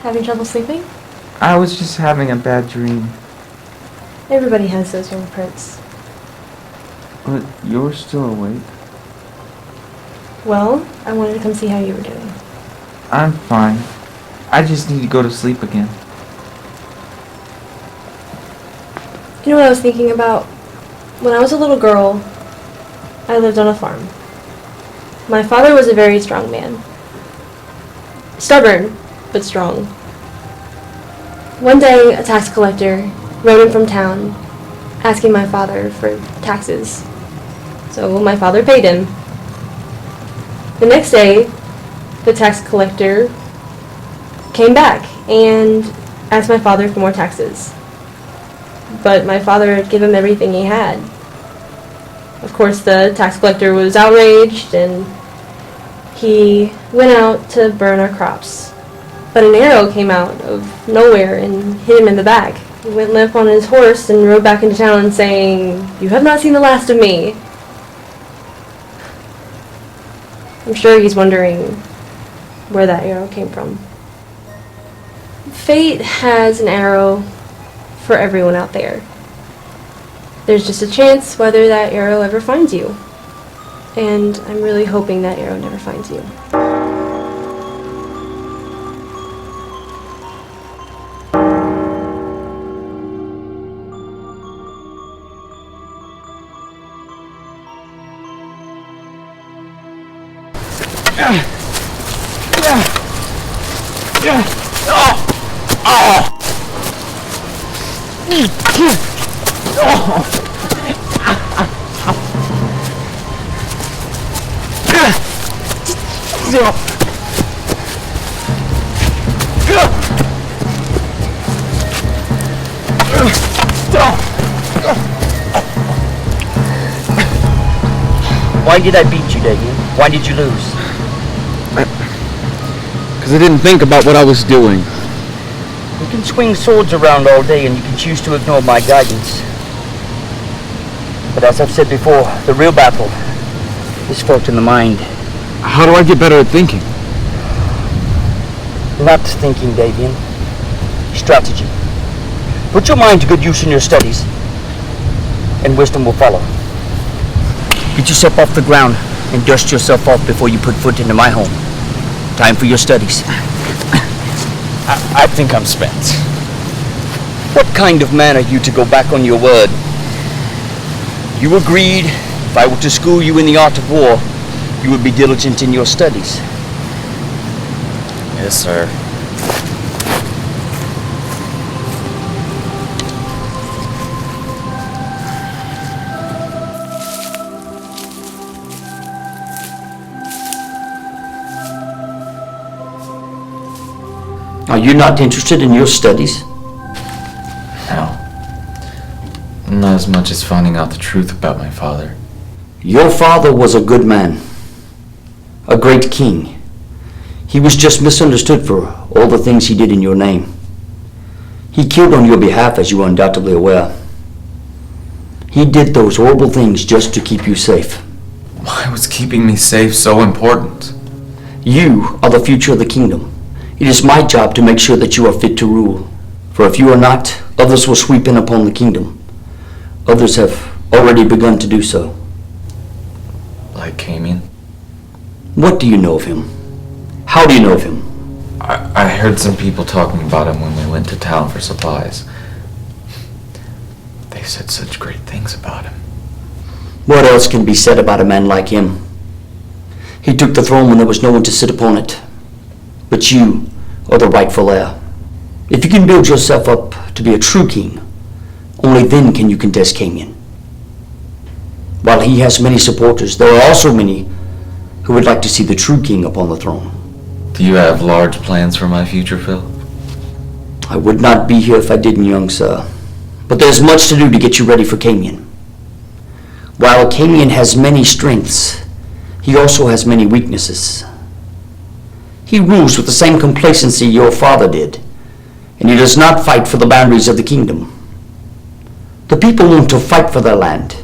Having trouble sleeping? I was just having a bad dream. Everybody has those, young prince. But you're still awake. Well, I wanted to come see how you were doing. I'm fine. I just need to go to sleep again. You know what I was thinking about? When I was a little girl, I lived on a farm. My father was a very strong man. Stubborn, but strong. One day, a tax collector rode in from town, asking my father for taxes. So my father paid him. The next day, the tax collector came back and asked my father for more taxes. But my father had given him everything he had. Of course, the tax collector was outraged and he went out to burn our crops. But an arrow came out of nowhere and hit him in the back. He went limp on his horse and rode back into town saying, "You have not seen the last of me." I'm sure he's wondering where that arrow came from. Fate has an arrow for everyone out there. There's just a chance whether that arrow ever finds you. And I'm really hoping that arrow never finds you. Why did I beat you, Davian? Why did you lose? Because I didn't think about what I was doing. You can swing swords around all day and you can choose to ignore my guidance. But as I've said before, the real battle is fought in the mind. How do I get better at thinking? Not thinking, Davian. Strategy. Put your mind to good use in your studies, and wisdom will follow. Get yourself off the ground and dust yourself off before you put foot into my home. Time for your studies. I think I'm spent. What kind of man are you to go back on your word? You agreed, if I were to school you in the art of war, you would be diligent in your studies. Yes, sir. Are you not interested in your studies? No. Not as much as finding out the truth about my father. Your father was a good man. A great king. He was just misunderstood for all the things he did in your name. He killed on your behalf, as you are undoubtedly aware. He did those horrible things just to keep you safe. Why was keeping me safe so important? You are the future of the kingdom. It is my job to make sure that you are fit to rule. For if you are not, others will sweep in upon the kingdom. Others have already begun to do so. Like Camion? What do you know of him? How do you know of him? I heard some people talking about him when we went to town for supplies. They said such great things about him. What else can be said about a man like him? He took the throne when there was no one to sit upon it. But you are the rightful heir. If you can build yourself up to be a true king, only then can you contest Camion. While he has many supporters, there are also many who would like to see the true king upon the throne. Do you have large plans for my future, Phil? I would not be here if I didn't, young sir. But there's much to do to get you ready for Camion. While Camion has many strengths, he also has many weaknesses. He rules with the same complacency your father did, and he does not fight for the boundaries of the kingdom. The people want to fight for their land,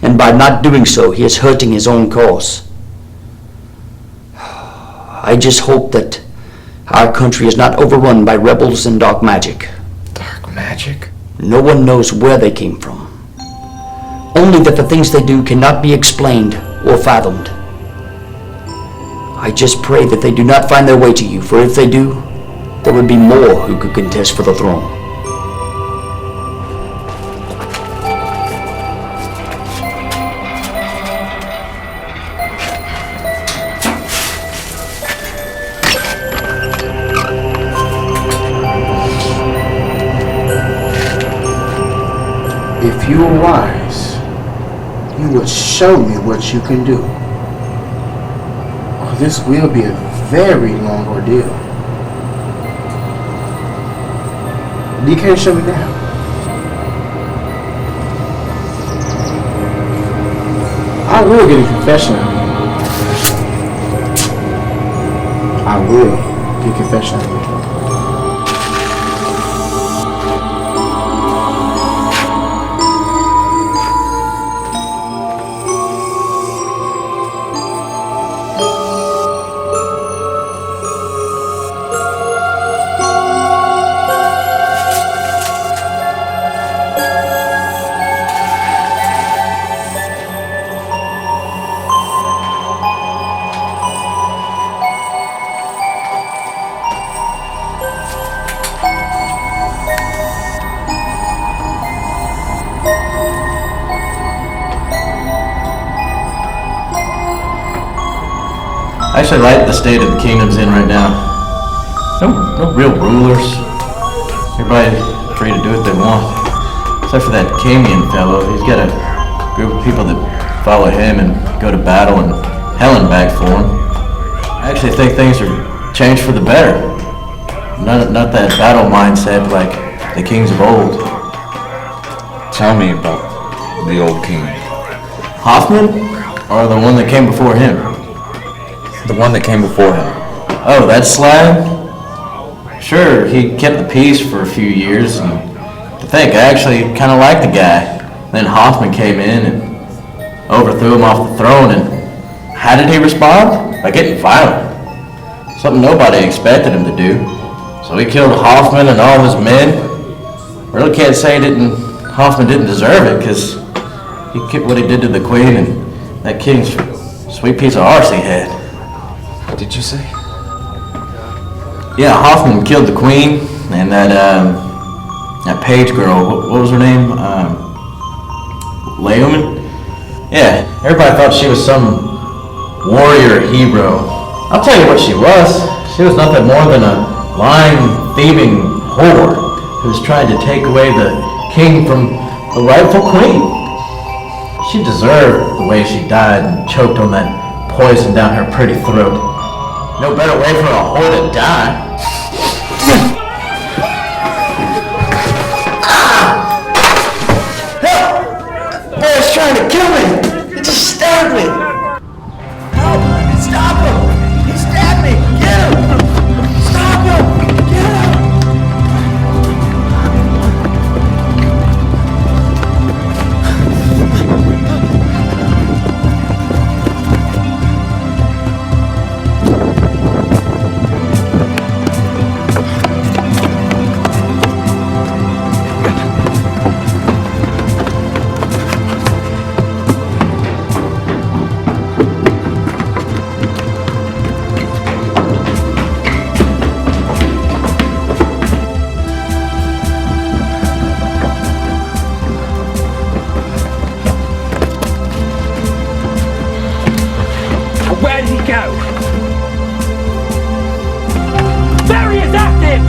and by not doing so, he is hurting his own cause. I just hope that Our country is not overrun by rebels and dark magic. Dark magic? No one knows where they came from. Only that the things they do cannot be explained or fathomed. I just pray that they do not find their way to you, for if they do, there would be more who could contest for the throne. If you are wise, you will show me what you can do. Or this will be a very long ordeal. You can't show me now. I will get a confession out of you. I will get a confession out of you. I actually like the state of the kingdom's in right now. No real rulers. Everybody free to do what they want. Except for that Camion fellow. He's got a group of people that follow him and go to battle and hell and back for him. I actually think things are changed for the better. Not that battle mindset like the kings of old. Tell me about the old king. Hoffman? Or the one that came before him? The one that came before him. Oh, that slag? Sure, he kept the peace for a few years, and to think, I actually kind of liked the guy. Then Hoffman came in and overthrew him off the throne, and how did he respond? By getting violent. Something nobody expected him to do. So he killed Hoffman and all his men. Really can't say Hoffman didn't deserve it, because he kept what he did to the queen and that king's sweet piece of arse he had. What did you say? Yeah, Hoffman killed the queen and that page girl. What was her name? Leoman? Yeah, everybody thought she was some warrior hero. I'll tell you what she was. She was nothing more than a lying, thieving whore who was trying to take away the king from the rightful queen. She deserved the way she died and choked on that poison down her pretty throat. No better way for a whore to die. Help! Bear's trying to kill me! He just stabbed me! Help! Stop him! He stabbed me! Get him! Stop him! Get him! Where did he go? There he is, active!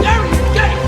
There he is, get him!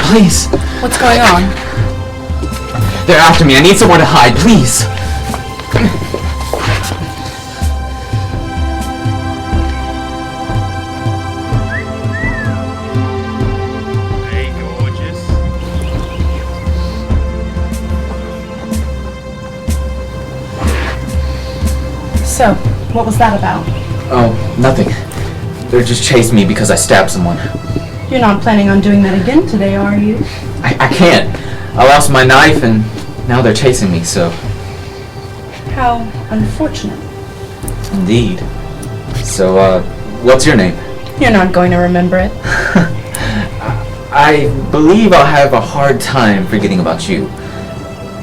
please. What's going on? They're after me. I need somewhere to hide, please. Hey, gorgeous. So, what was that about? Oh, nothing. They're just chasing me because I stabbed someone. You're not planning on doing that again today, are you? I can't. I lost my knife and now they're chasing me, so... How unfortunate. Indeed. So, what's your name? You're not going to remember it. I believe I'll have a hard time forgetting about you.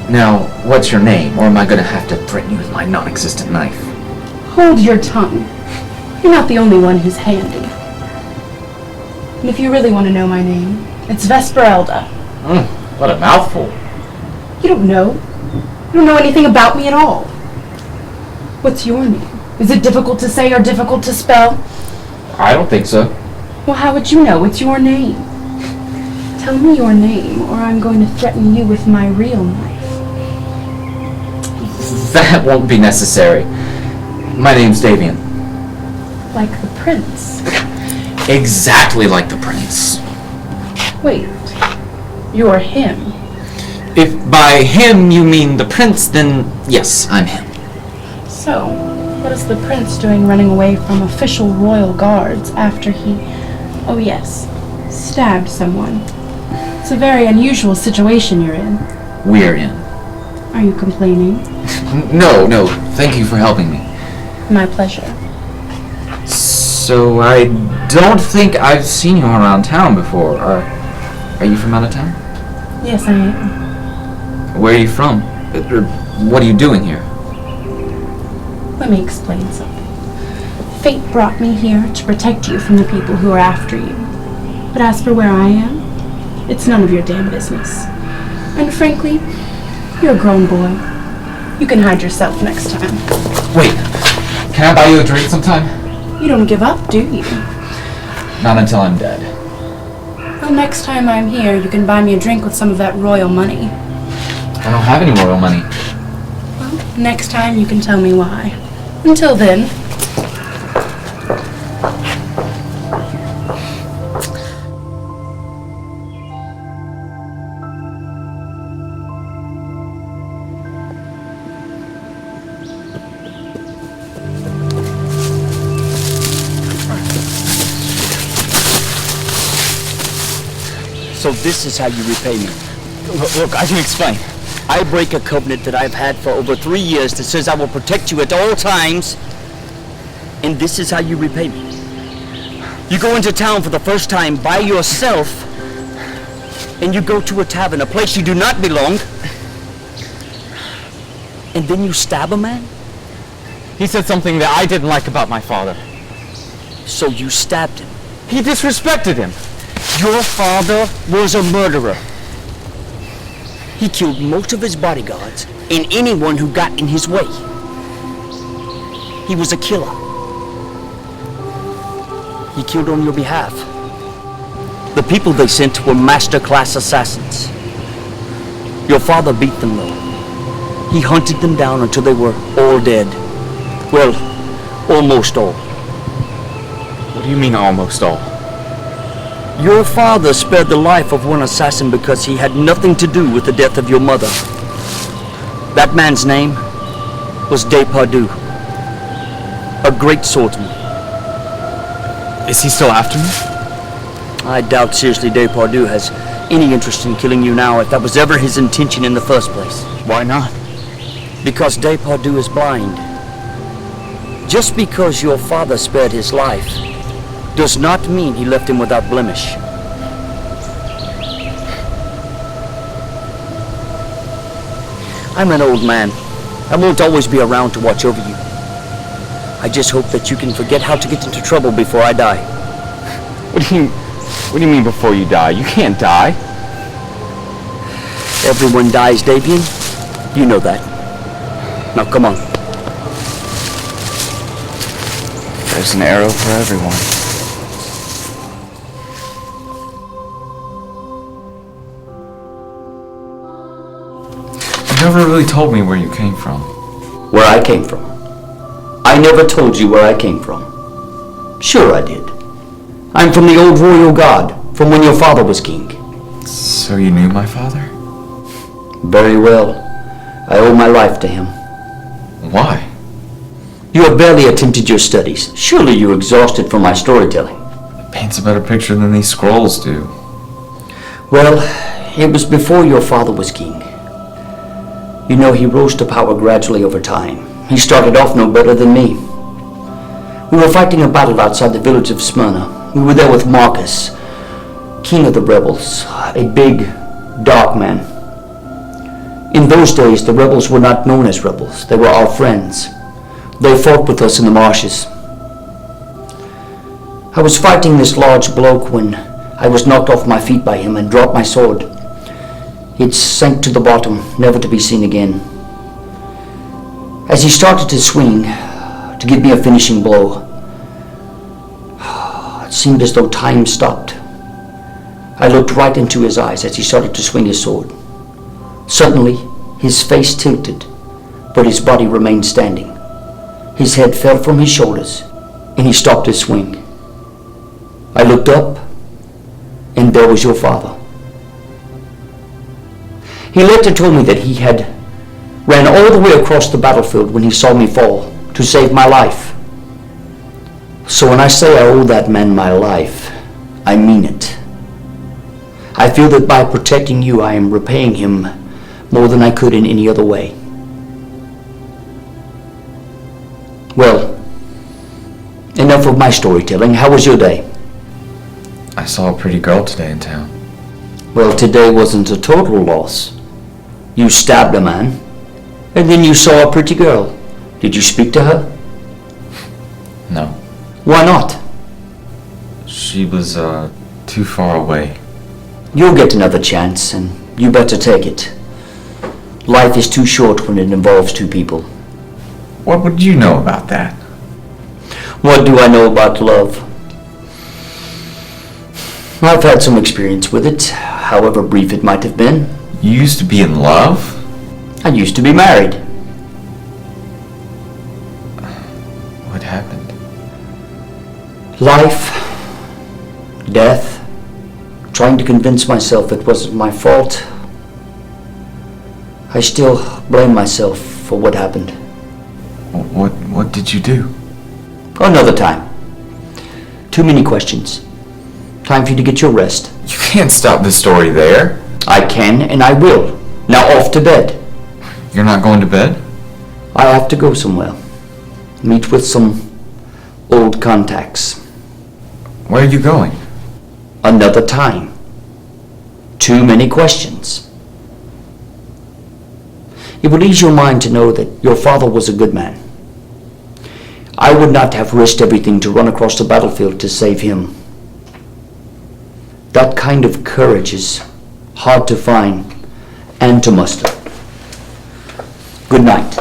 Now, what's your name, or am I gonna have to threaten you with my non-existent knife? Hold your tongue. You're not the only one who's handy. And if you really want to know my name, it's Vesperelda. What a mouthful. You don't know. You don't know anything about me at all. What's your name? Is it difficult to say or difficult to spell? I don't think so. Well, how would you know it's your name? Tell me your name, or I'm going to threaten you with my real knife. That won't be necessary. My name's Davian. Like the prince. Exactly like the prince. Wait, you're him. If by him you mean the prince, then yes, I'm him. So, what is the prince doing running away from official royal guards after he, oh yes, stabbed someone? It's a very unusual situation you're in. We're in. Are you complaining? No, thank you for helping me. My pleasure. So, I don't think I've seen you around town before. Are you from out of town? Yes, I am. Where are you from? Or what are you doing here? Let me explain something. Fate brought me here to protect you from the people who are after you. But as for where I am, it's none of your damn business. And frankly, you're a grown boy. You can hide yourself next time. Wait, can I buy you a drink sometime? You don't give up, do you? Not until I'm dead. Well, next time I'm here, you can buy me a drink with some of that royal money. I don't have any royal money. Well, next time you can tell me why. Until then... So this is how you repay me. Look, I can explain. I break a covenant that I've had for over 3 years that says I will protect you at all times. And this is how you repay me. You go into town for the first time by yourself, and you go to a tavern, a place you do not belong, and then you stab a man? He said something that I didn't like about my father. So you stabbed him. He disrespected him. Your father was a murderer. He killed most of his bodyguards and anyone who got in his way. He was a killer. He killed on your behalf. The people they sent were master-class assassins. Your father beat them though. He hunted them down until they were all dead. Well, almost all. What do you mean, almost all? Your father spared the life of one assassin because he had nothing to do with the death of your mother. That man's name was Depardieu, a great swordsman. Is he still after me? I doubt seriously Depardieu has any interest in killing you now if that was ever his intention in the first place. Why not? Because Depardieu is blind. Just because your father spared his life does not mean he left him without blemish. I'm an old man. I won't always be around to watch over you. I just hope that you can forget how to get into trouble before I die. What do you mean before you die? You can't die. Everyone dies, Davian. You know that. Now come on. There's an arrow for everyone. really told me where you came from. Where I came from? I never told you where I came from. Sure I did. I'm from the old royal guard, from when your father was king. So you knew my father? Very well. I owe my life to him. Why? You have barely attempted your studies. Surely you're exhausted from my storytelling. It paints a better picture than these scrolls do. Well, it was before your father was king. You know, he rose to power gradually over time. He started off no better than me. We were fighting a battle outside the village of Smyrna. We were there with Marcus, king of the rebels, a big, dark man. In those days, the rebels were not known as rebels. They were our friends. They fought with us in the marshes. I was fighting this large bloke when I was knocked off my feet by him and dropped my sword. It sank to the bottom, never to be seen again. As he started to swing, to give me a finishing blow, it seemed as though time stopped. I looked right into his eyes as he started to swing his sword. Suddenly, his face tilted, but his body remained standing. His head fell from his shoulders, and he stopped his swing. I looked up, and there was your father. He later told me that he had ran all the way across the battlefield when he saw me fall to save my life. So when I say I owe that man my life, I mean it. I feel that by protecting you, I am repaying him more than I could in any other way. Well, enough of my storytelling. How was your day? I saw a pretty girl today in town. Well, today wasn't a total loss. You stabbed a man, and then you saw a pretty girl. Did you speak to her? No. Why not? She was, too far away. You'll get another chance, and you better take it. Life is too short when it involves two people. What would you know about that? What do I know about love? I've had some experience with it, however brief it might have been. You used to be in love? I used to be married. What happened? Life, death, trying to convince myself it wasn't my fault. I still blame myself for what happened. What did you do? Another time. Too many questions. Time for you to get your rest. You can't stop the story there. I can and I will. Now off to bed. You're not going to bed? I have to go somewhere. Meet with some old contacts. Where are you going? Another time. Too many questions. It would ease your mind to know that your father was a good man. I would not have risked everything to run across the battlefield to save him. That kind of courage is hard to find and to muster. Good night.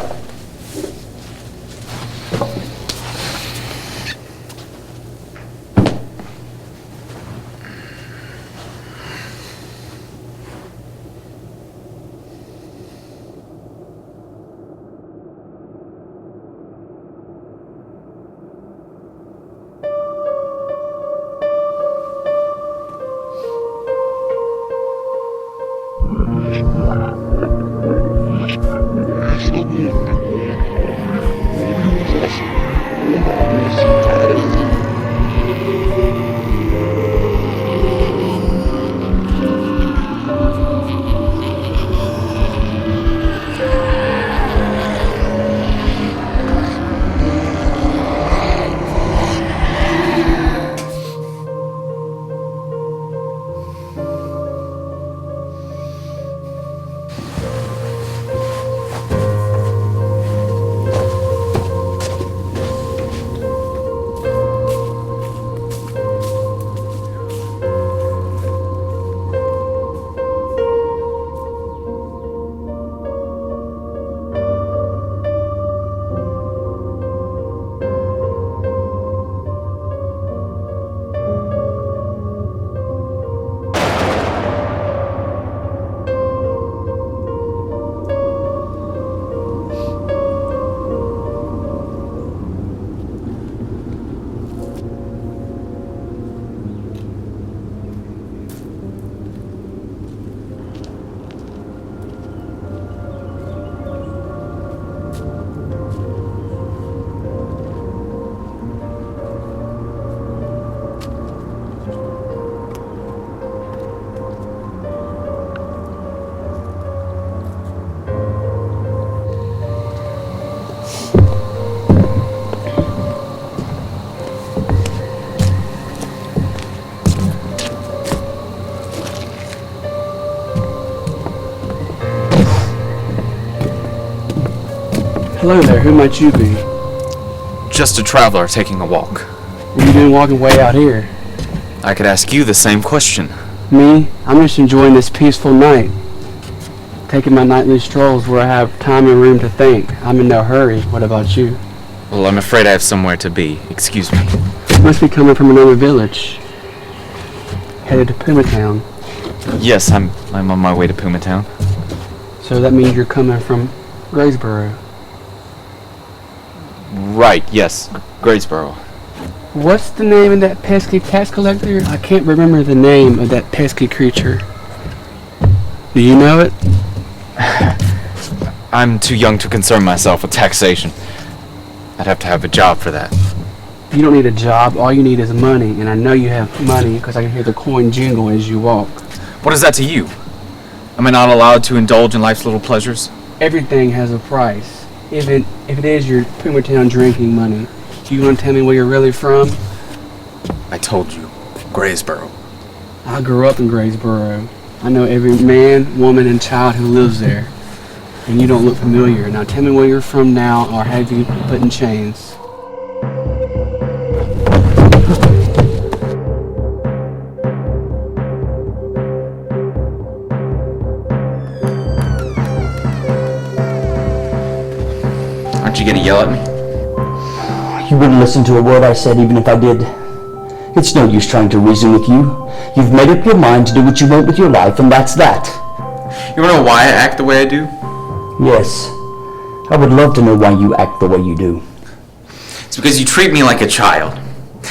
Yeah. Hello there, who might you be? Just a traveler taking a walk. What are you doing walking way out here? I could ask you the same question. Me? I'm just enjoying this peaceful night. Taking my nightly strolls where I have time and room to think. I'm in no hurry. What about you? Well, I'm afraid I have somewhere to be. Excuse me. You must be coming from another village. Headed to Puma Town. Yes, I'm on my way to Puma Town. So that means you're coming from Graysboro. Right, yes. Graysboro. What's the name of that pesky tax collector? I can't remember the name of that pesky creature. Do you know it? I'm too young to concern myself with taxation. I'd have to have a job for that. You don't need a job. All you need is money. And I know you have money because I can hear the coin jingle as you walk. What is that to you? Am I not allowed to indulge in life's little pleasures? Everything has a price. Even if it is your Puma Town drinking money. Do you want to tell me where you're really from? I told you. Graysboro. I grew up in Graysboro. I know every man, woman, and child who lives there. And you don't look familiar. Now tell me where you're from now, or have you put in chains? Aren't you gonna yell at me? You wouldn't listen to a word I said even if I did. It's no use trying to reason with you. You've made up your mind to do what you want with your life, and that's that. You wanna know why I act the way I do? Yes. I would love to know why you act the way you do. It's because you treat me like a child.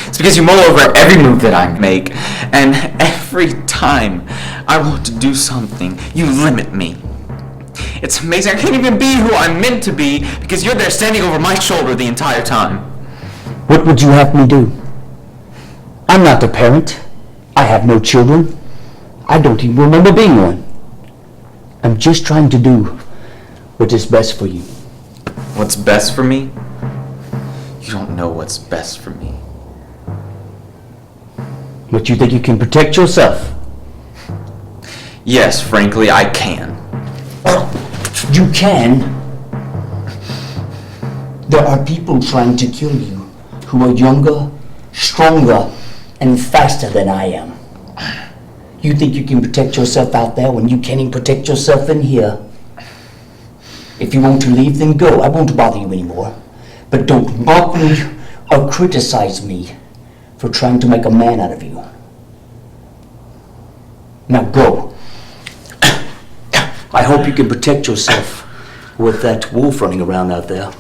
It's because you mull over every move that I make, and every time I want to do something, you limit me. It's amazing. I can't even be who I'm meant to be because you're there standing over my shoulder the entire time. What would you have me do? I'm not a parent. I have no children. I don't even remember being one. I'm just trying to do what is best for you. What's best for me? You don't know what's best for me. But you think you can protect yourself? Yes, frankly, I can. You can? There are people trying to kill you who are younger, stronger, and faster than I am. You think you can protect yourself out there when you can't even protect yourself in here? If you want to leave, then go. I won't bother you anymore. But don't mock me or criticize me for trying to make a man out of you. Now go. I hope you can protect yourself with that wolf running around out there.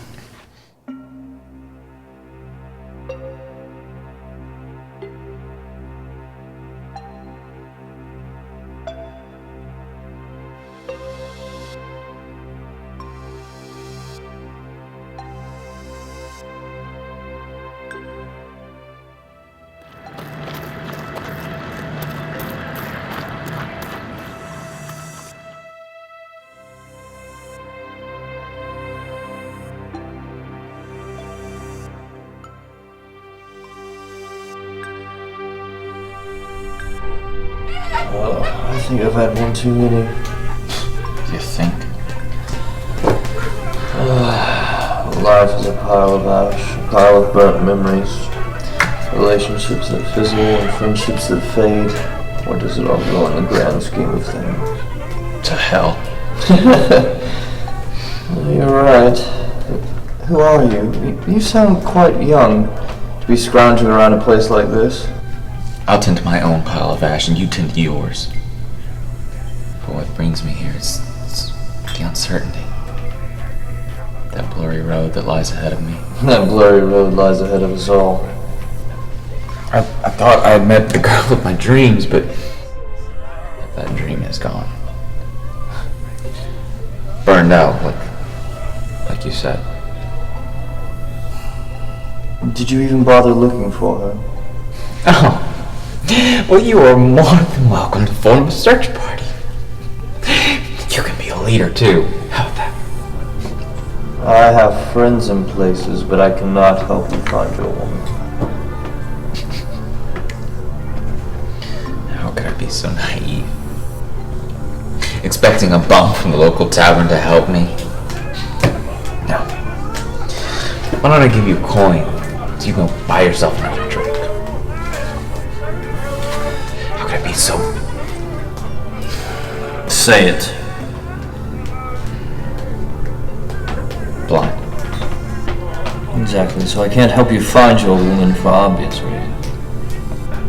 I think I've had one too many. You think? Life is a pile of ash, a pile of burnt memories, relationships that fizzle and friendships that fade. Where does it all go in the grand scheme of things? To hell. You're right. Who are you? You sound quite young to be scrounging around a place like this. I'll tend to my own pile of ash and you tend to yours. But what brings me here is the uncertainty. That blurry road that lies ahead of me. That blurry road lies ahead of us all. I thought I had met the girl of my dreams, but that dream is gone. Burned out, like you said. Did you even bother looking for her? Oh. Well, you are more than welcome to form a search party. You can be a leader, too. How about that? I have friends in places, but I cannot help you find your woman. How could I be so naive? Expecting a bum from the local tavern to help me? No. Why don't I give you a coin so you can go buy yourself another drink? How could I be so... Say it. blind? Exactly, so I can't help you find your woman for obvious reasons.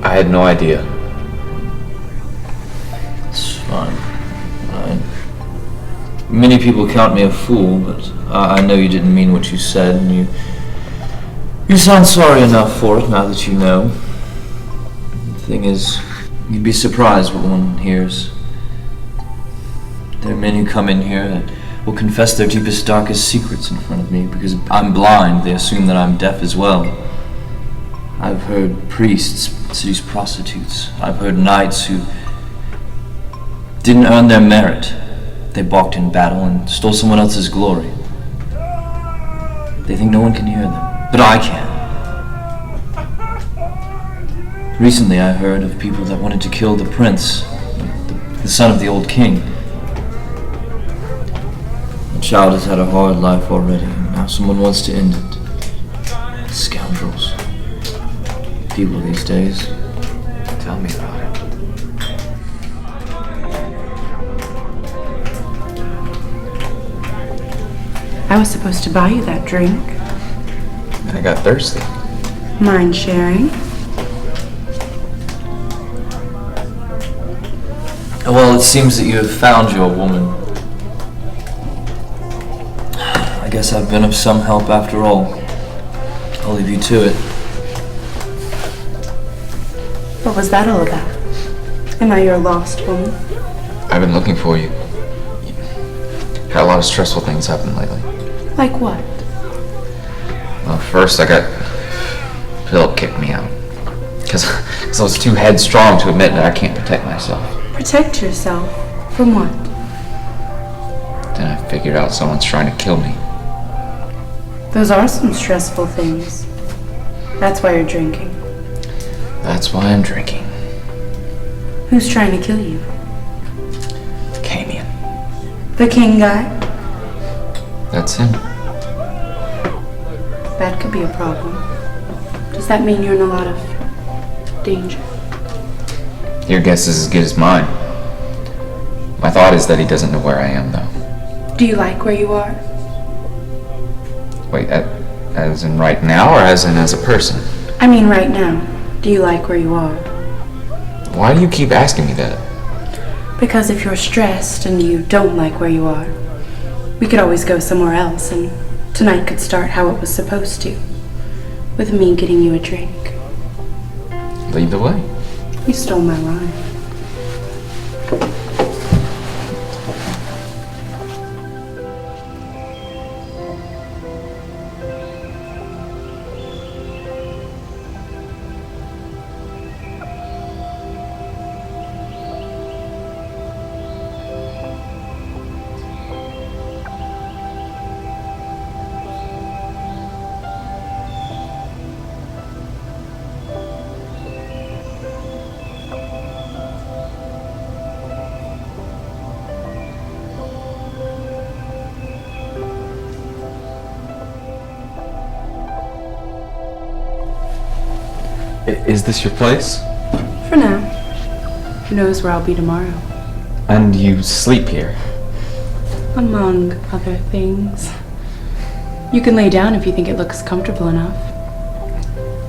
I had no idea. It's fine. Many people count me a fool, but I know you didn't mean what you said, and you sound sorry enough for it now that you know. The thing is, you'd be surprised what one hears. There are men who come in here that will confess their deepest, darkest secrets in front of me. Because I'm blind, they assume that I'm deaf as well. I've heard priests seduce prostitutes. I've heard knights who didn't earn their merit. They balked in battle and stole someone else's glory. They think no one can hear them, but I can. Recently I heard of people that wanted to kill the prince, the son of the old king. The child has had a hard life already, and now someone wants to end it. Scoundrels. People these days. Tell me about it. I was supposed to buy you that drink. I got thirsty. Mind sharing? Well, it seems that you have found your woman. I guess I've been of some help after all. I'll leave you to it. What was that all about? Am I your lost woman? I've been looking for you. Had a lot of stressful things happen lately. Like what? Well, first Phillip kicked me out. Because I was too headstrong to admit that I can't protect myself. Protect yourself? From what? Then I figured out someone's trying to kill me. Those are some stressful things. That's why you're drinking. That's why I'm drinking. Who's trying to kill you? Camion. The king guy? That's him. That could be a problem. Does that mean you're in a lot of danger? Your guess is as good as mine. My thought is that he doesn't know where I am, though. Do you like where you are? Wait, as in right now, or as in as a person? I mean right now. Do you like where you are? Why do you keep asking me that? Because if you're stressed and you don't like where you are, we could always go somewhere else, and tonight could start how it was supposed to, with me getting you a drink. Lead the way. You stole my line. Is this your place? For now. Who knows where I'll be tomorrow? And you sleep here? Among other things. You can lay down if you think it looks comfortable enough.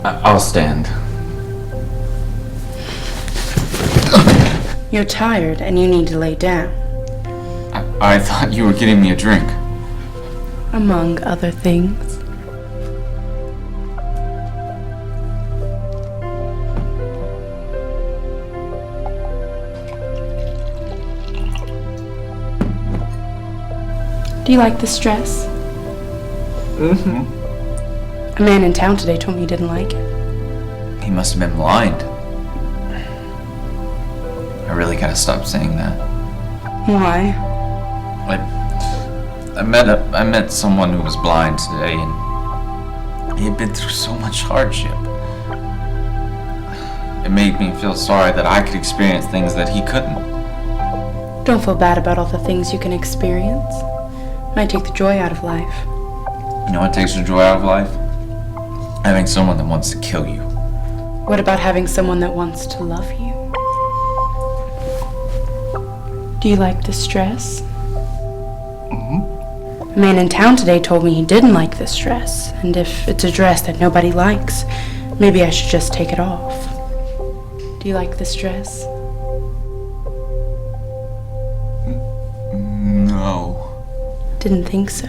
I'll stand. You're tired and you need to lay down. I thought you were getting me a drink. Among other things. Do you like this dress? Mm-hmm. A man in town today told me you didn't like it. He must have been blind. I really gotta stop saying that. Why? I met someone who was blind today, and he had been through so much hardship. It made me feel sorry that I could experience things that he couldn't. Don't feel bad about all the things you can experience. Might take the joy out of life. You know what takes the joy out of life? Having someone that wants to kill you. What about having someone that wants to love you? Do you like this dress? A man in town today told me he didn't like this dress, and if it's a dress that nobody likes, maybe I should just take it off. Do you like this dress? No. Didn't think so.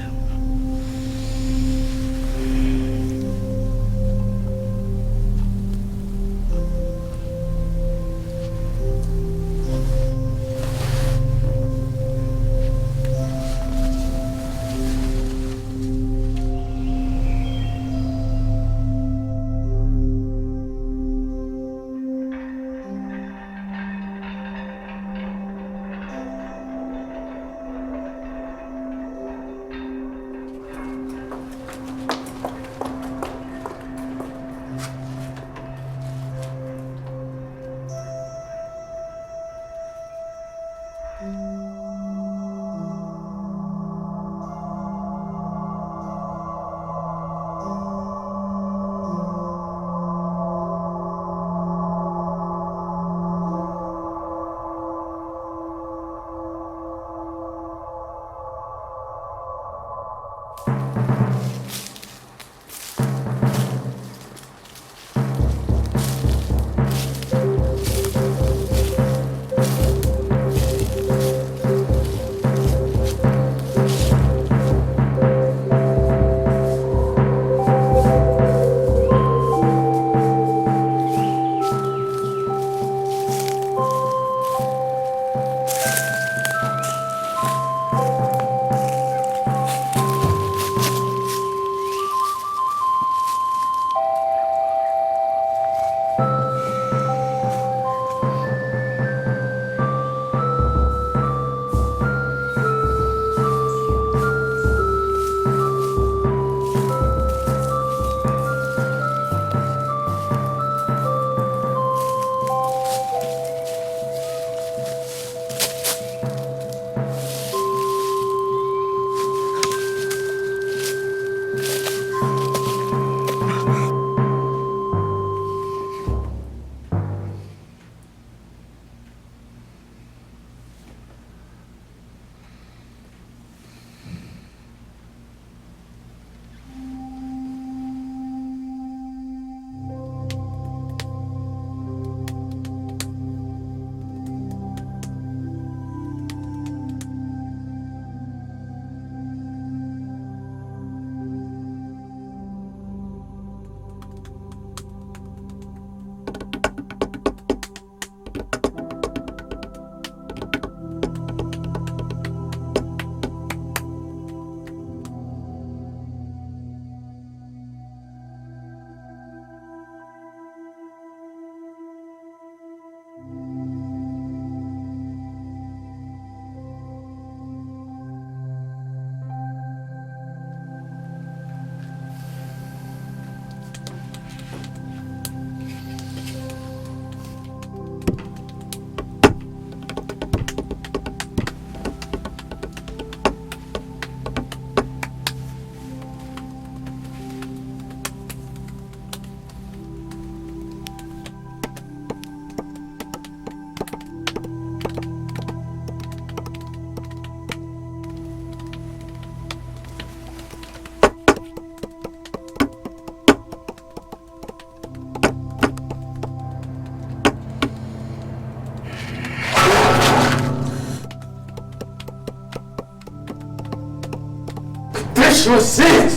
This was it!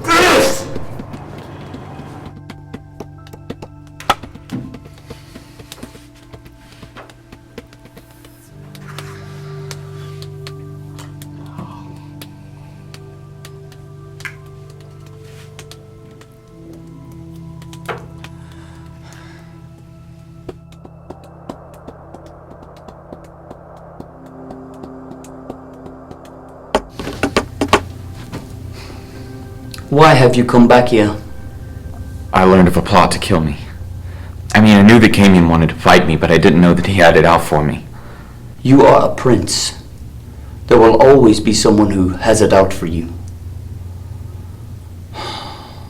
This! Why have you come back here? I learned of a plot to kill me. I mean, I knew that Camion wanted to fight me, but I didn't know that he had it out for me. You are a prince. There will always be someone who has it out for you.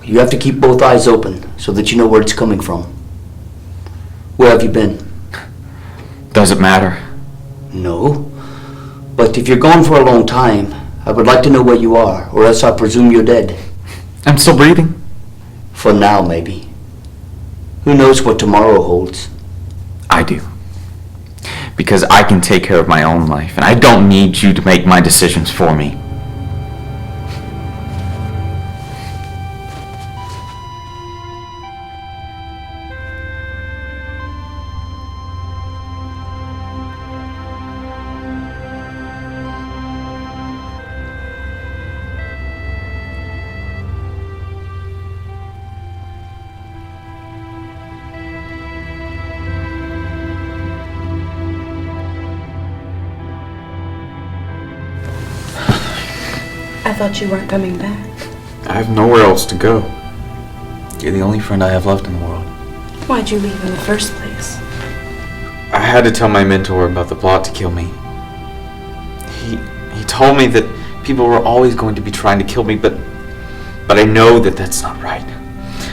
You have to keep both eyes open so that you know where it's coming from. Where have you been? Does it matter? No. But if you're gone for a long time, I would like to know where you are, or else I presume you're dead. I'm still breathing. For now, maybe. Who knows what tomorrow holds? I do. Because I can take care of my own life, and I don't need you to make my decisions for me. I thought you weren't coming back. I have nowhere else to go. You're the only friend I have left in the world. Why'd you leave in the first place? I had to tell my mentor about the plot to kill me. He told me that people were always going to be trying to kill me, but I know that that's not right.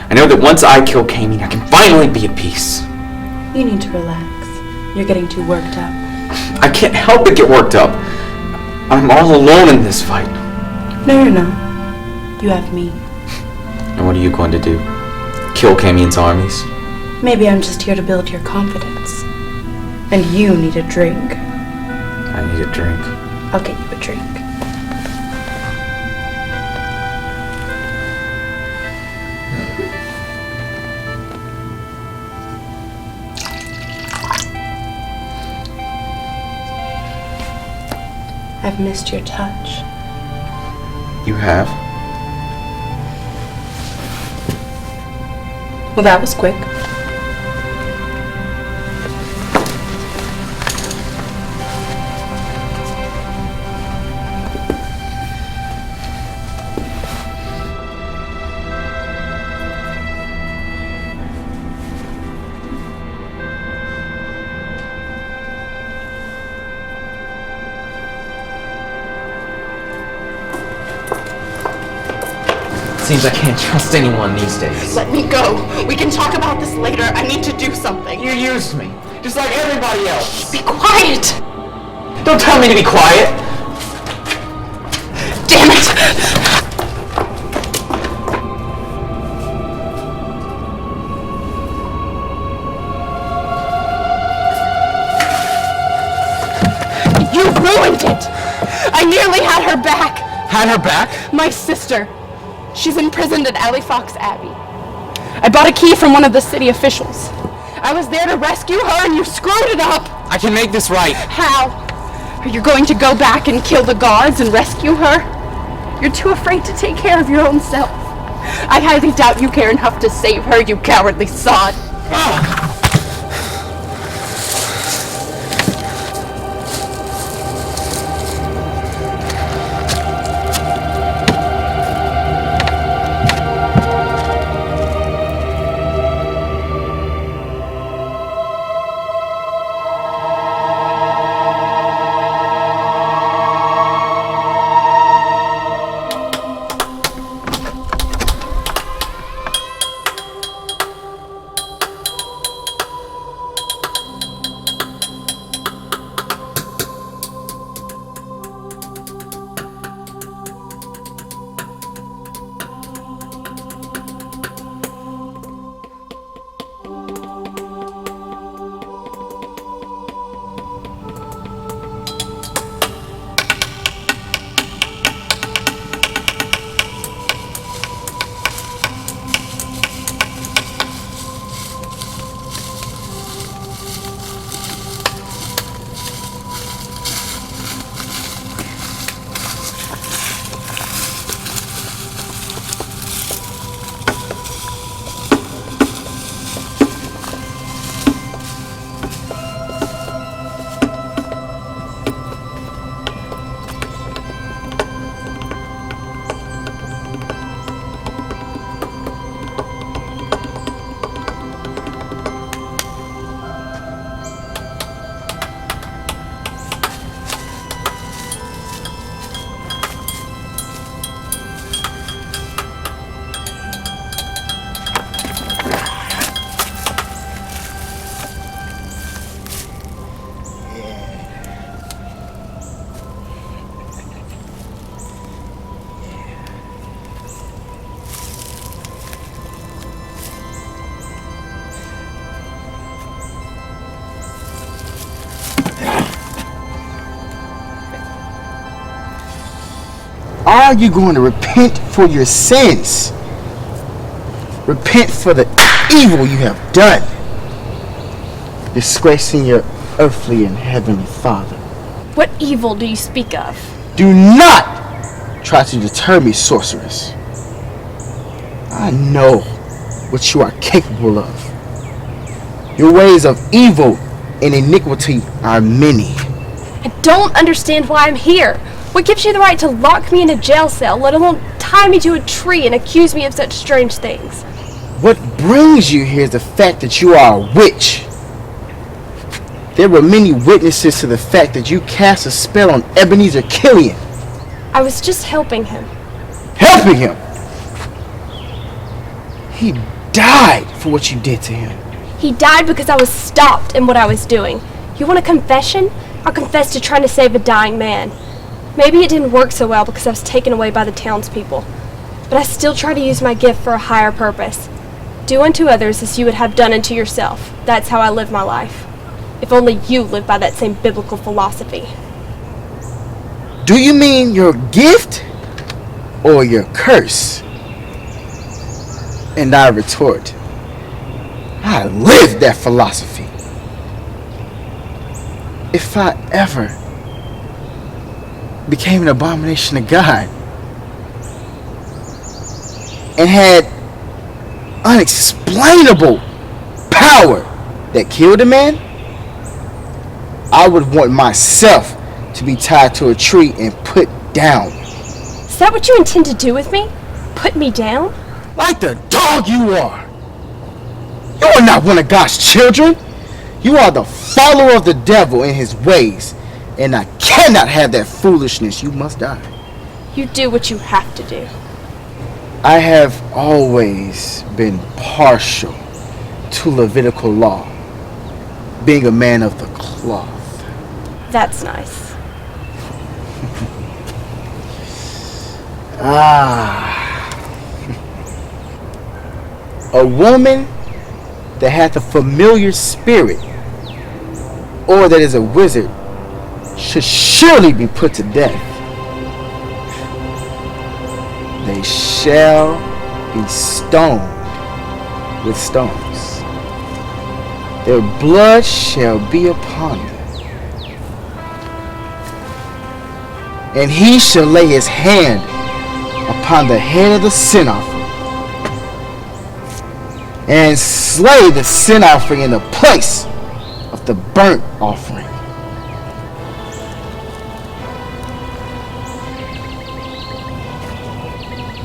I know that once I kill Kami, I can finally be at peace. You need to relax. You're getting too worked up. I can't help but get worked up. I'm all alone in this fight. No, you're not. You have me. And what are you going to do? Kill Kamian's armies? Maybe I'm just here to build your confidence. And you need a drink. I need a drink. I'll get you a drink. I've missed your touch. You have? Well, that was quick. Seems I can't trust anyone these days. Let me go. We can talk about this later. I need to do something. You used me, just like everybody else. Be quiet. Don't tell me to be quiet. Damn it. You ruined it. I nearly had her back. Had her back? My sister. She's imprisoned at Alley Fox Abbey. I bought a key from one of the city officials. I was there to rescue her and you screwed it up! I can make this right. How? Are you going to go back and kill the guards and rescue her? You're too afraid to take care of your own self. I highly doubt you care enough to save her, you cowardly sod. are you going to repent for your sins? Repent for the evil you have done, disgracing your earthly and heavenly Father. What evil do you speak of? Do not try to deter me, sorceress. I know what you are capable of. Your ways of evil and iniquity are many. I don't understand why I'm here. What gives you the right to lock me in a jail cell, let alone tie me to a tree and accuse me of such strange things? What brings you here is the fact that you are a witch. There were many witnesses to the fact that you cast a spell on Ebenezer Killian. I was just helping him. Helping him? He died for what you did to him. He died because I was stopped in what I was doing. You want a confession? I'll confess to trying to save a dying man. Maybe it didn't work so well because I was taken away by the townspeople. But I still try to use my gift for a higher purpose. Do unto others as you would have done unto yourself. That's how I live my life. If only you live by that same biblical philosophy. Do you mean your gift or your curse? And I retort, I live that philosophy. If I ever became an abomination to God and had unexplainable power that killed a man, I would want myself to be tied to a tree and put down. Is that what you intend to do with me? Put me down? Like the dog you are. You are not one of God's children. You are the follower of the devil in his ways, and I cannot have that foolishness. You must die. You do what you have to do. I have always been partial to Levitical law, being a man of the cloth. That's nice. A woman that hath a familiar spirit, or that is a wizard, should surely be put to death. They shall be stoned with stones. Their blood shall be upon them. And he shall lay his hand upon the head of the sin offering, and slay the sin offering in the place of the burnt offering.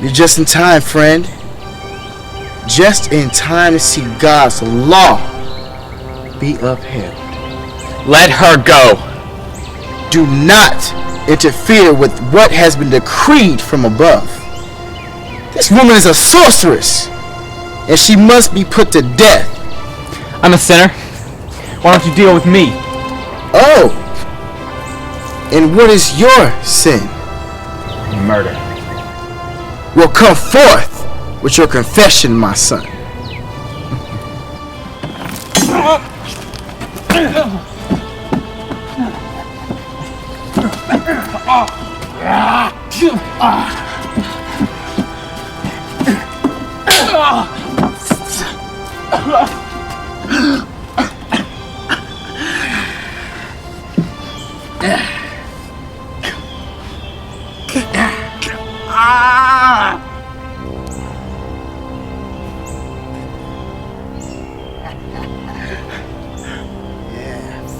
You're just in time, friend. Just in time to see God's law be upheld. Let her go. Do not interfere with what has been decreed from above. This woman is a sorceress, and she must be put to death. I'm a sinner. Why don't you deal with me? Oh, and what is your sin? Murder. Well, come forth with your confession, my son.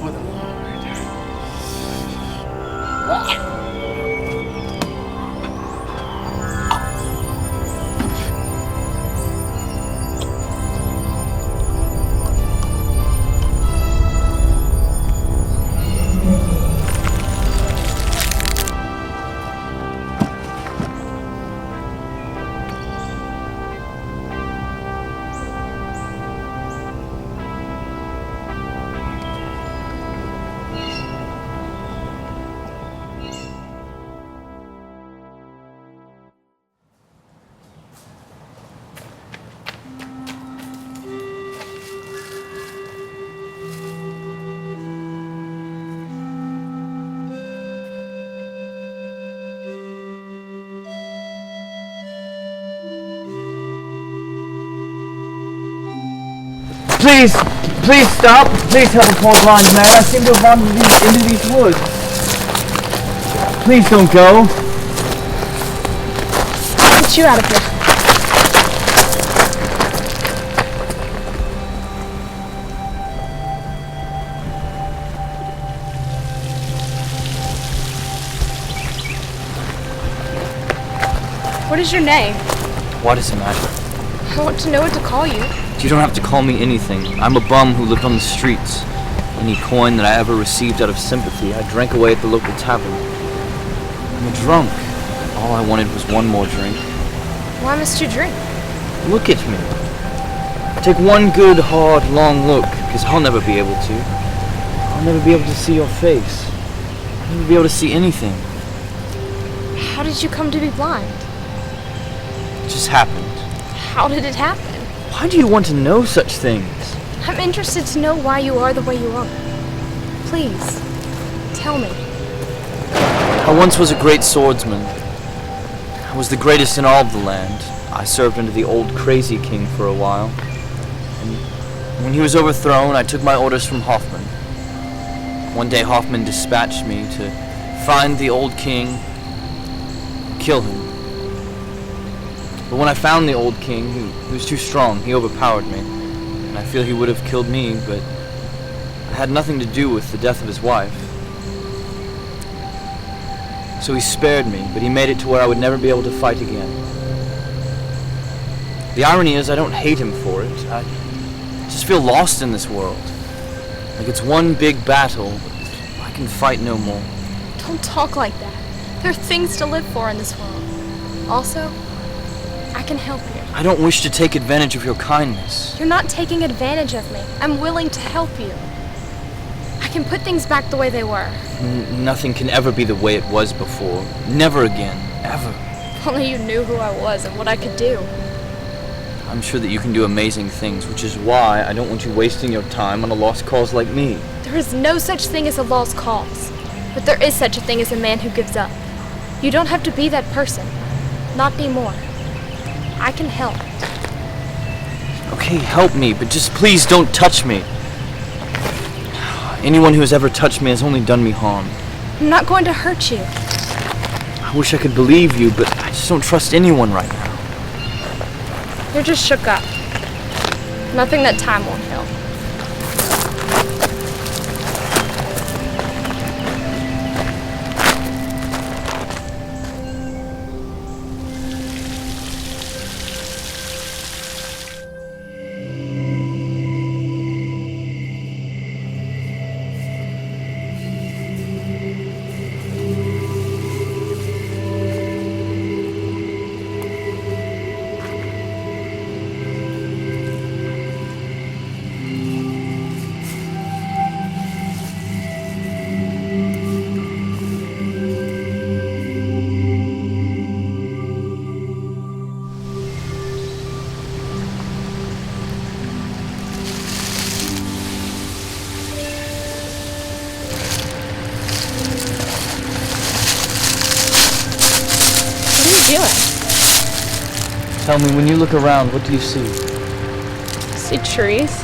For the Lord. Please stop. Please help a poor blind man. I seem to have wandered into these woods. Please don't go. I'll get you out of here. What is your name? Why does it matter? I want to know what to call you. You don't have to call me anything. I'm a bum who lived on the streets. Any coin that I ever received out of sympathy, I drank away at the local tavern. I'm a drunk. All I wanted was one more drink. Why must you drink? Look at me. Take one good, hard, long look, because I'll never be able to. I'll never be able to see your face. I'll never be able to see anything. How did you come to be blind? It just happened. How did it happen? Why do you want to know such things? I'm interested to know why you are the way you are. Please, tell me. I once was a great swordsman. I was the greatest in all of the land. I served under the old crazy king for a while. And when he was overthrown, I took my orders from Hoffman. One day Hoffman dispatched me to find the old king, kill him. But when I found the old king, he was too strong. He overpowered me. And I feel he would have killed me, but I had nothing to do with the death of his wife. So he spared me, but he made it to where I would never be able to fight again. The irony is I don't hate him for it. I just feel lost in this world. Like it's one big battle, but I can fight no more. Don't talk like that. There are things to live for in this world. Also, I can help you. I don't wish to take advantage of your kindness. You're not taking advantage of me. I'm willing to help you. I can put things back the way they were. Nothing can ever be the way it was before. Never again. Ever. If only you knew who I was and what I could do. I'm sure that you can do amazing things, which is why I don't want you wasting your time on a lost cause like me. There is no such thing as a lost cause. But there is such a thing as a man who gives up. You don't have to be that person. Not anymore. I can help. Okay, help me, but just please don't touch me. Anyone who has ever touched me has only done me harm. I'm not going to hurt you. I wish I could believe you, but I just don't trust anyone right now. You're just shook up. Nothing that time won't heal. Tell me, when you look around, what do you see? I see trees.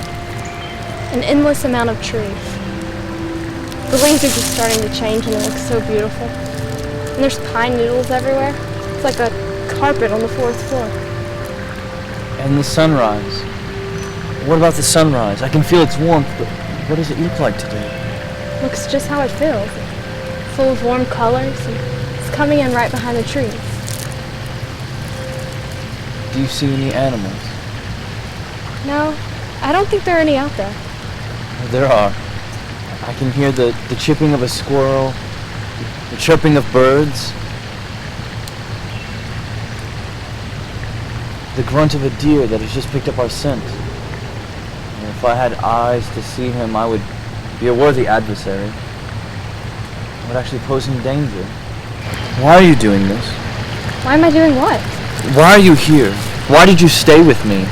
An endless amount of trees. The leaves are just starting to change and they look so beautiful. And there's pine needles everywhere. It's like a carpet on the fourth floor. And the sunrise. What about the sunrise? I can feel its warmth, but what does it look like today? Looks just how it feels. Full of warm colors, and it's coming in right behind the trees. Do you see any animals? No, I don't think there are any out there. There are. I can hear the chipping of a squirrel, the chirping of birds, the grunt of a deer that has just picked up our scent. And if I had eyes to see him, I would be a worthy adversary. I would actually pose him danger. Why are you doing this? Why am I doing what? Why are you here? Why did you stay with me?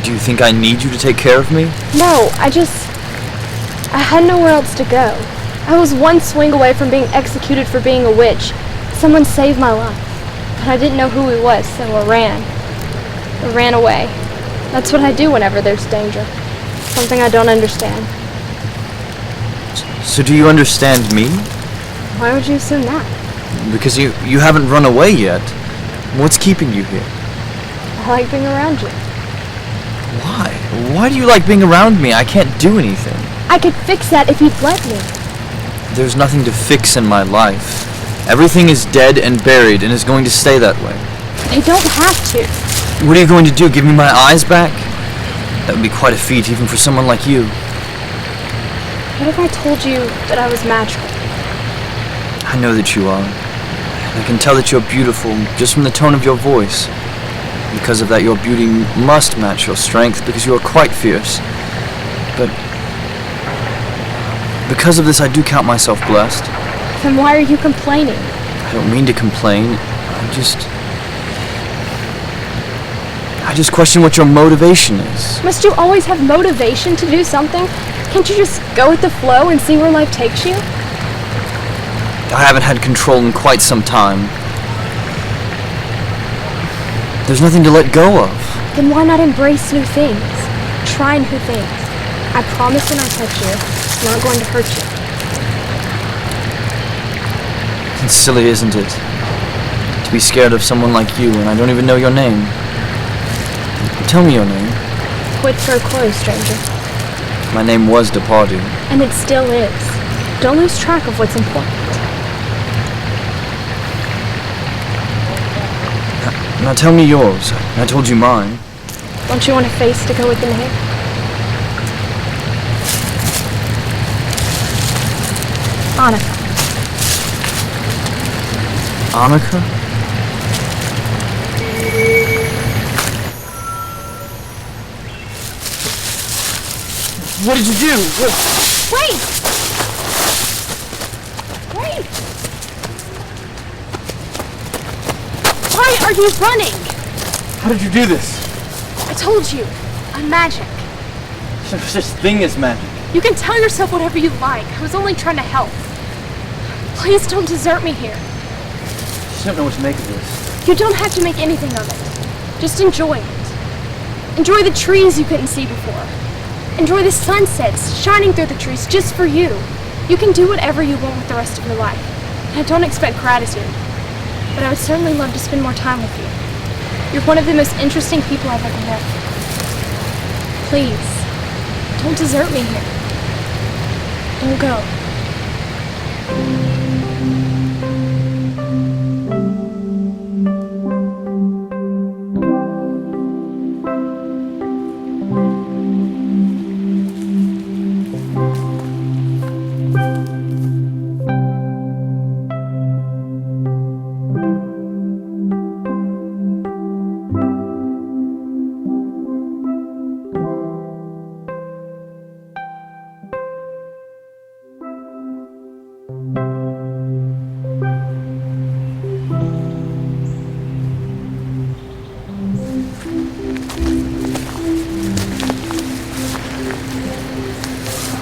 Do you think I need you to take care of me? No, I had nowhere else to go. I was one swing away from being executed for being a witch. Someone saved my life. But I didn't know who he was, so I ran. I ran away. That's what I do whenever there's danger. Something I don't understand. So do you understand me? Why would you assume that? Because you haven't run away yet. What's keeping you here? I like being around you. Why? Why do you like being around me? I can't do anything. I could fix that if you'd let me. There's nothing to fix in my life. Everything is dead and buried and is going to stay that way. They don't have to. What are you going to do? Give me my eyes back? That would be quite a feat even for someone like you. What if I told you that I was magical? I know that you are. I can tell that you're beautiful just from the tone of your voice. Because of that, your beauty must match your strength because you are quite fierce. But because of this, I do count myself blessed. Then why are you complaining? I don't mean to complain. I just question what your motivation is. Must you always have motivation to do something? Can't you just go with the flow and see where life takes you? I haven't had control in quite some time. There's nothing to let go of. Then why not embrace new things? Try new things. I promise when I touch you, it's not going to hurt you. It's silly, isn't it? To be scared of someone like you and I don't even know your name. Tell me your name. Quid pro quo, stranger. My name was Depardieu. And it still is. Don't lose track of what's important. Now tell me yours. I told you mine. Don't you want a face to go with the name? Annika. Annika? What did you do? Wait! Wait! Why are you running? How did you do this? I told you, I'm magic. There's no such thing as magic. You can tell yourself whatever you like. I was only trying to help. Please don't desert me here. I just don't know what to make of this. You don't have to make anything of it. Just enjoy it. Enjoy the trees you couldn't see before. Enjoy the sunsets shining through the trees just for you. You can do whatever you want with the rest of your life. And I don't expect gratitude. But I would certainly love to spend more time with you. You're one of the most interesting people I've ever met. Please, don't desert me here. Don't go.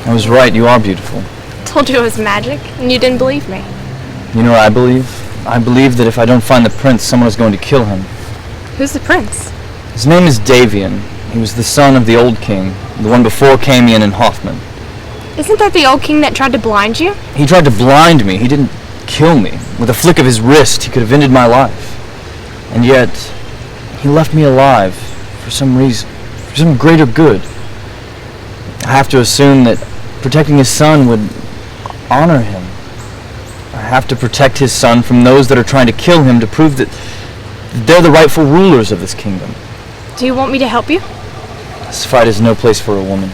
I was right, you are beautiful. Told you it was magic, and you didn't believe me. You know what I believe? I believe that if I don't find the prince, someone is going to kill him. Who's the prince? His name is Davian. He was the son of the old king, the one before Camion and Hoffman. Isn't that the old king that tried to blind you? He tried to blind me. He didn't kill me. With a flick of his wrist, he could have ended my life. And yet, he left me alive for some reason, for some greater good. I have to assume that protecting his son would honor him. I have to protect his son from those that are trying to kill him to prove that they're the rightful rulers of this kingdom. Do you want me to help you? This fight is no place for a woman.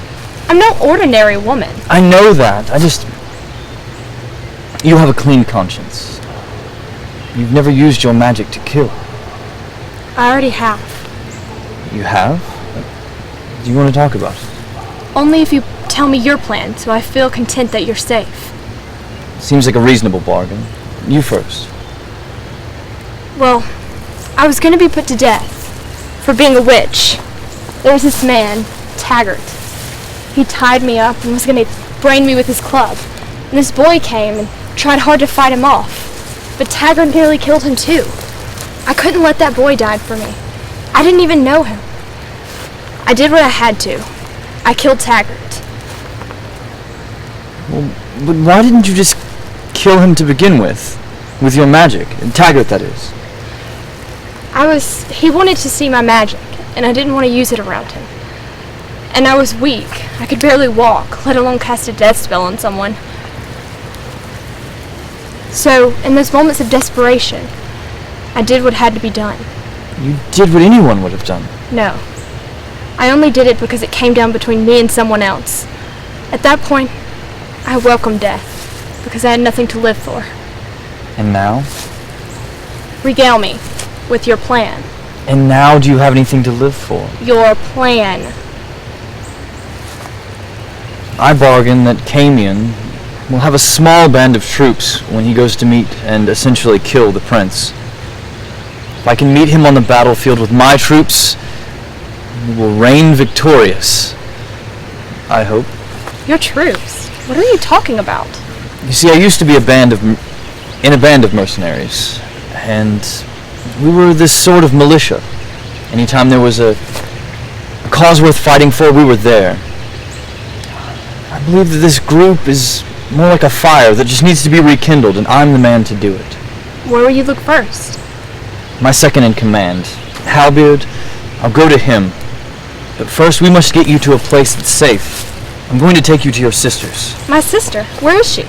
I'm no ordinary woman. I know that. You have a clean conscience. You've never used your magic to kill. I already have. You have? Do you want to talk about it? Only if you tell me your plan, so I feel content that you're safe. Seems like a reasonable bargain. You first. Well, I was going to be put to death for being a witch. There was this man, Taggart. He tied me up and was going to brain me with his club. And this boy came and tried hard to fight him off. But Taggart nearly killed him too. I couldn't let that boy die for me. I didn't even know him. I did what I had to. I killed Taggart. Well, but why didn't you just kill him to begin with? With your magic. Taggart, that is. He wanted to see my magic, and I didn't want to use it around him. And I was weak. I could barely walk, let alone cast a death spell on someone. So, in those moments of desperation, I did what had to be done. You did what anyone would have done. No. I only did it because it came down between me and someone else. At that point, I welcomed death, because I had nothing to live for. And now? Regale me with your plan. And now do you have anything to live for? Your plan. I bargain that Camion will have a small band of troops when he goes to meet and essentially kill the prince. If I can meet him on the battlefield with my troops, we will reign victorious. I hope. Your troops? What are you talking about? You see, I used to be in a band of mercenaries, and we were this sort of militia. Anytime there was a cause worth fighting for, we were there. I believe that this group is more like a fire that just needs to be rekindled, and I'm the man to do it. Where will you look first? My second in command, Halbeard, I'll go to him. But first we must get you to a place that's safe. I'm going to take you to your sister's. My sister? Where is she?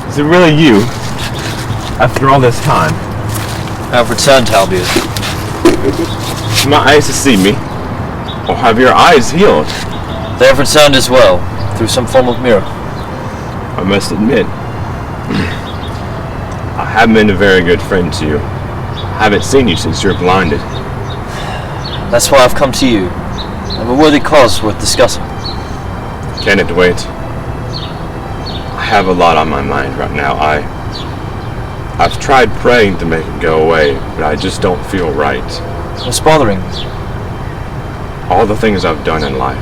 Is it really you? After all this time? I've returned, Halbeard. My eyes to see me? Or have your eyes healed? They have returned as well, through some form of miracle. I must admit, I haven't been a very good friend to you. I haven't seen you since you were blinded. That's why I've come to you. I have a worthy cause worth discussing. Can it wait? I have a lot on my mind right now. I've tried praying to make it go away, but I just don't feel right. What's bothering you? All the things I've done in life.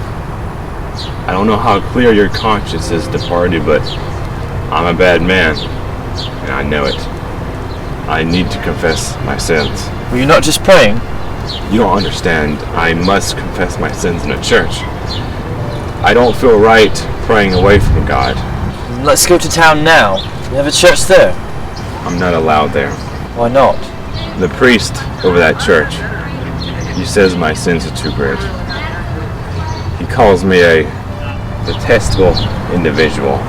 I don't know how clear your conscience is departed, but I'm a bad man, and I know it. I need to confess my sins. Were you not just praying? You don't understand. I must confess my sins in a church. I don't feel right praying away from God. Let's go to town now. We have a church there. I'm not allowed there. Why not? The priest over that church, he says my sins are too great. He calls me a detestable individual.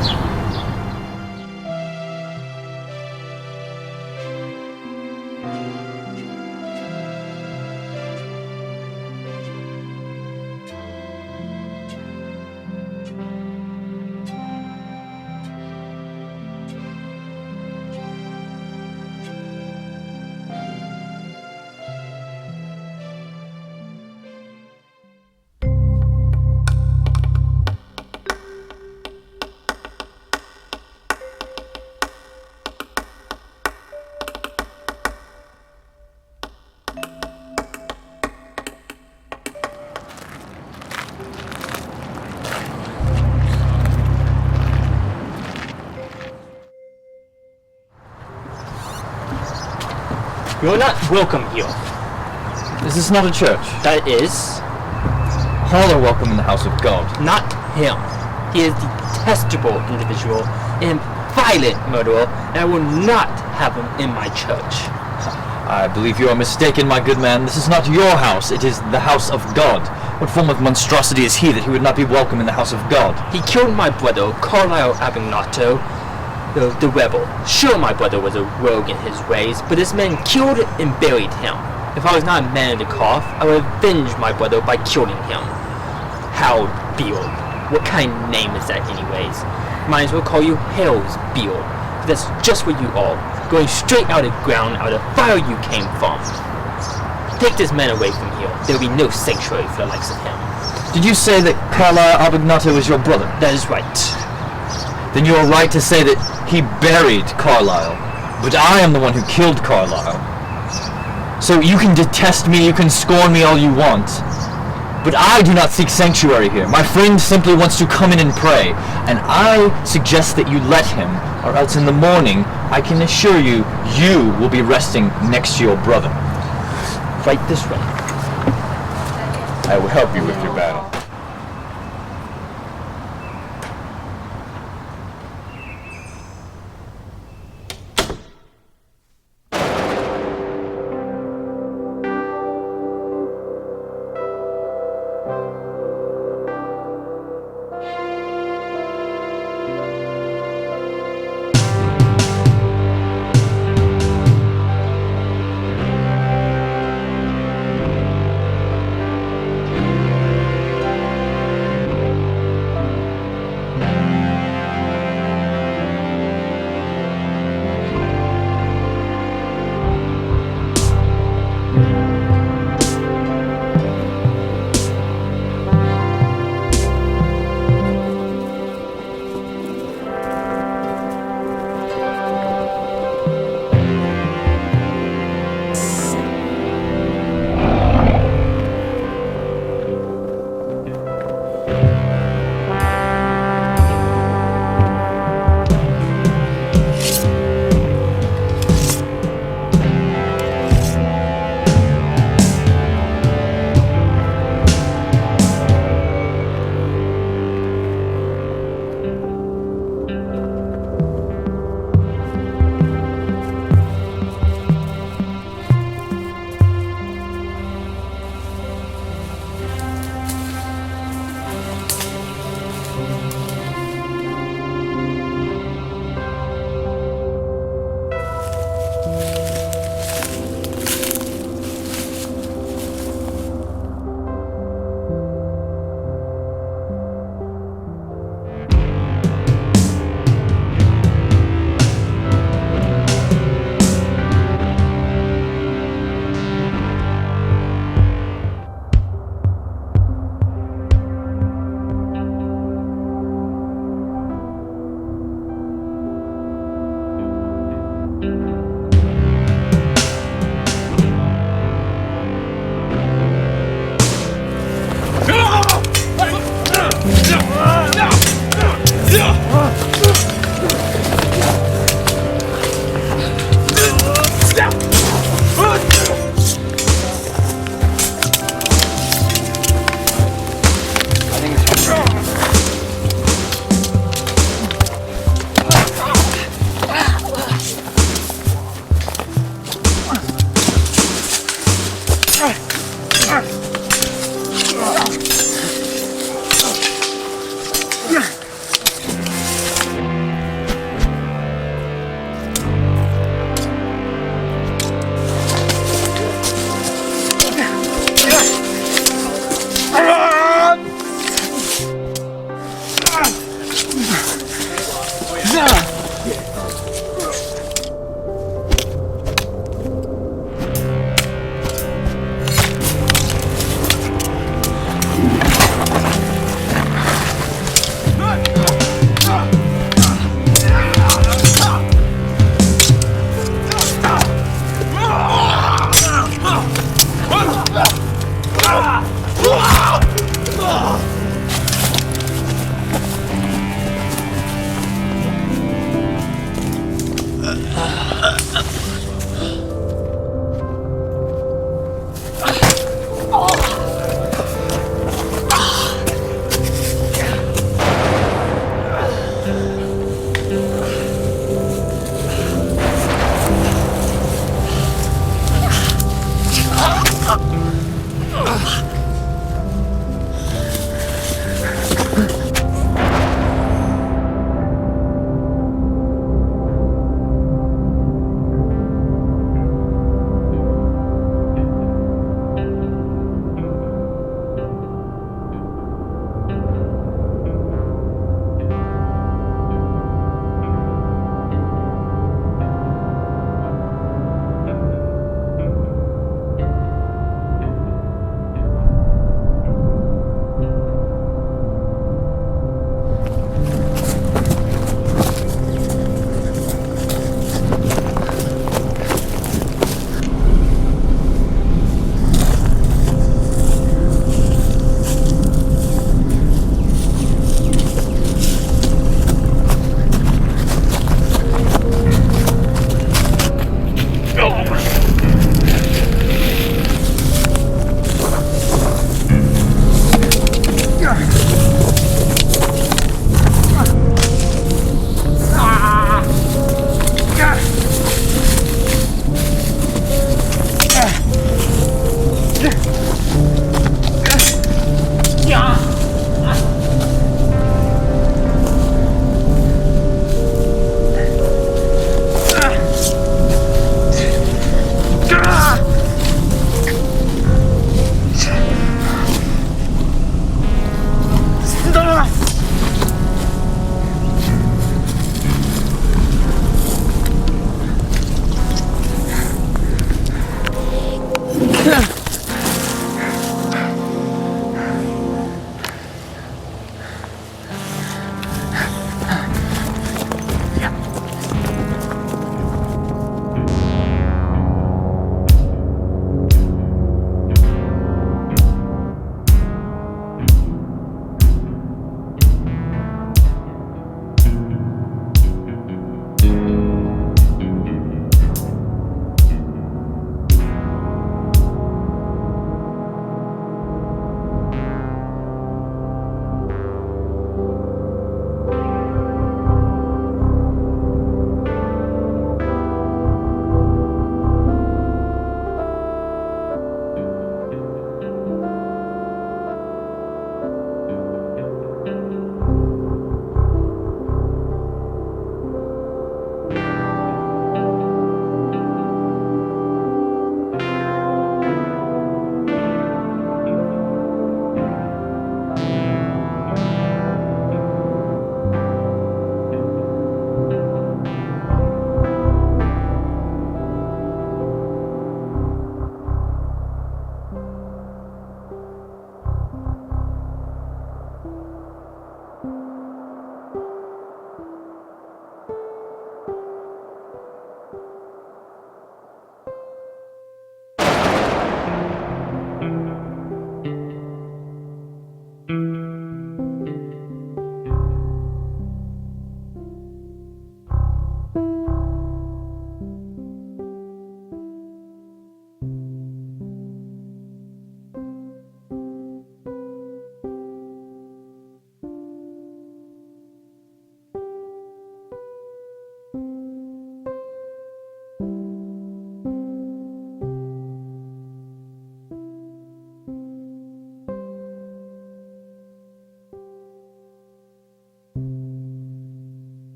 You're not welcome here. Is this not a church? That is. All are welcome in the house of God. Not him. He is a detestable individual and violent murderer, and I will not have him in my church. I believe you are mistaken, my good man. This is not your house. It is the house of God. What form of monstrosity is he that he would not be welcome in the house of God? He killed my brother, Carlisle Abignato, the rebel. Sure, my brother was a rogue in his ways, but this man killed and buried him. If I was not a man in the cloth, I would avenge my brother by killing him. Howard Beale. What kind of name is that anyways? Might as well call you Hell's Beale. That's just what you are. Going straight out of the ground, out of the fire you came from. Take this man away from here. There will be no sanctuary for the likes of him. Did you say that Carlisle Abignato was your brother? That is right. Then you are right to say that he buried Carlisle, but I am the one who killed Carlisle. So you can detest me, you can scorn me all you want, but I do not seek sanctuary here. My friend simply wants to come in and pray, and I suggest that you let him, or else in the morning, I can assure you, you will be resting next to your brother. Right this way. I will help you with your battle.